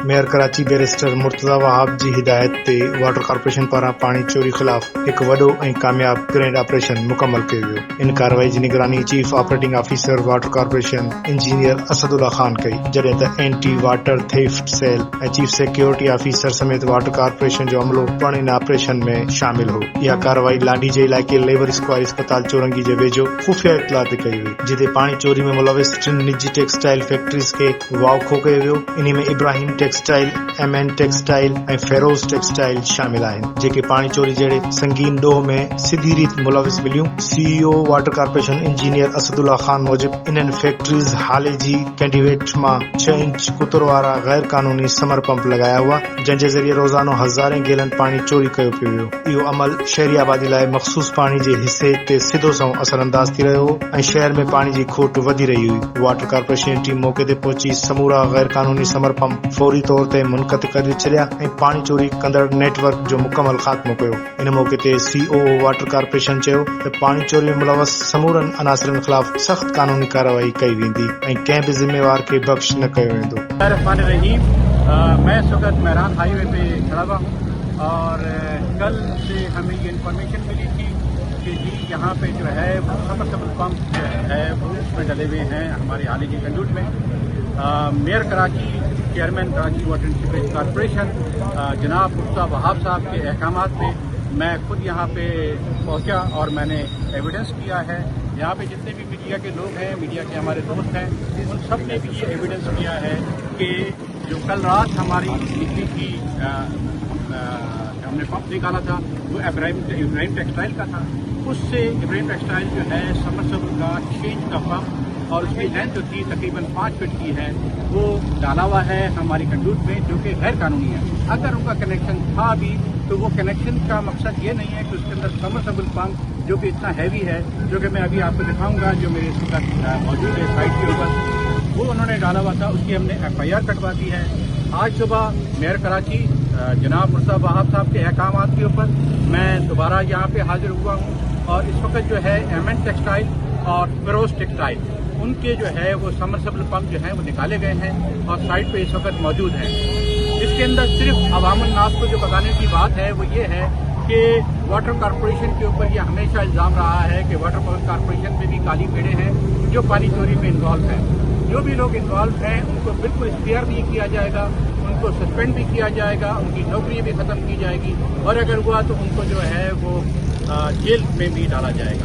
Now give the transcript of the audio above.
Mayor Karachi barrister Murtaza Wahab जी हिदायत ते water corporation पारां पाणी चोरी ख़िलाफ़ हिक वॾो ऐं कामयाब ग्रैंड ऑपरेशन मुकमल कयो वियो। इन कार्रवाई जी निगरानी chief operating officer water corporation engineer Asadullah Khan कई, जॾहिं त एंटी वाटर थेफ्ट सेल ऐं चीफ सिक्योरिटी ऑफिसर समेत वाटर कॉर्पोरेशन जो अमलो पिण इन ऑपरेशन में शामिल हो। इहा कार्रवाई लांडी जे इलाइक़े लेबर स्क्वायर अस्पताल चौरंगी जे वेझो खुफ़िया इत्तला ते कई हुई, जिते पाणी चोरी में मुलविस 3 निजी टेक्सटाइल फैक्ट्रीज़ खे वाउखो कयो वियो। इन में इब्राहिम टेक्सटाइल, एमएन टेक्सटाइल ऐं फेरोज टेक्सटाइल शामिल आहिनि, जेके पाणी चोरी जहिड़े संगीन ॾोह में सिधी रीत मुलविस मिलियूं। CEO water corporation engineer Asadullah Khan मूजिबि इन्हनि फैक्ट्रीज़ हाले जी कैंडिडेट मां 6 इंच कुतर वारा गैर कानूनी समर पंप लॻाया हुआ, जंहिं जे ज़रिए रोज़ानो हज़ारें गैलन पाणी चोरी कयो पियो वियो। इहो अमल शहरी आबादी लाइ मख़सूस पाणी जे हिसे ते सिधो संओं असरअंदाज थी रहियो हो ऐं शहर में पाणी जी खोट वधी रही हुई। वाटर कॉर्पोरेशन टीम मौके ते पहुची समूरा गैर कानूनी समर पंप फौरी तौर ते मुनक़िद करे छॾिया ऐं पाणी चोरी कंदड़ नेटवर्क जो मुकमल ख़ात्मो कयो। इन मौके ते सीओओ वाटर कॉर्पोरेशन चयो त पाणी चोरी में मुलविस समूरनि अनासरनि ख़िलाफ़ सख़्त कानूनी कार्रवाई कई वेंदी ऐं कंहिं बि ज़िम्मेवार खे बख़्श न कयो वेंदो। मैं इस वक्त मेहरान हाईवे पे खड़ा हुआ हूँ और कल से हमें ये इन्फॉर्मेशन मिली थी कि जी यहाँ पे जो है वो सबमर्सिबल पंप है वो उसमें डले हुए हैं हमारे हाल की कंडूट में। Mayor Karachi, chairman Karachi water and sewerage corporation जनाब मुर्तज़ा वहाब साहब के अहकामात पे मैं खुद यहाँ पे पहुँचा और मैंने एविडेंस किया है। यहाँ पे जितने भी मीडिया के लोग हैं, मीडिया के हमारे दोस्त हैं, उन सब ने भी ये एविडेंस किया है कि जो कल रात हमारी बिजली की हमने पंप निकाला था वो इब्राहिम टेक्सटाइल का था। उससे इब्राहिम टेक्सटाइल जो है सबमर्सिबल का 6 इंच का पंप और उसकी लेंथ जो थी तकरीबन 5 फीट की है वो डाला हुआ है हमारी कंडूट में, जो कि गैर कानूनी है। अगर उनका कनेक्शन था भी तो वो कनेक्शन का मकसद ये नहीं है कि उसके अंदर सबमर्सिबल पंप जो कि इतना हैवी है, जो कि मैं अभी आपको दिखाऊंगा, जो मेरे इस वक्त मौजूद है साइट के ऊपर, वो उन्होंने डाला हुआ था। उसकी हमने FIR कटवा दी है। आज सुबह मेयर कराची जनाब मुर्तज़ा वहाब साहब के अहकामात के ऊपर मैं दोबारा यहाँ पे हाजिर हुआ हूँ और इस वक्त जो है एमएन टेक्सटाइल और फेरोज टेक्सटाइल उनके जो है वो सबमर्सिबल पंप जो है वो निकाले गए हैं और साइट पे इस वक्त मौजूद हैं। इसके अंदर सिर्फ अवामुल नास को जो बताने की बात है वो ये है कि वाटर कॉर्पोरेशन के ऊपर ये हमेशा इल्ज़ाम रहा है कि वाटर कॉर्पोरेशन में भी काली पेड़े हैं जो पानी चोरी में इन्वॉल्व हैं। जो भी लोग इन्वॉल्व हैं उनको बिल्कुल स्पेयर भी किया जाएगा, उनको सस्पेंड भी किया जाएगा, उनकी नौकरी भी ख़त्म की जाएगी और अगर हुआ तो उनको जो है वो जेल में भी डाला जाएगा।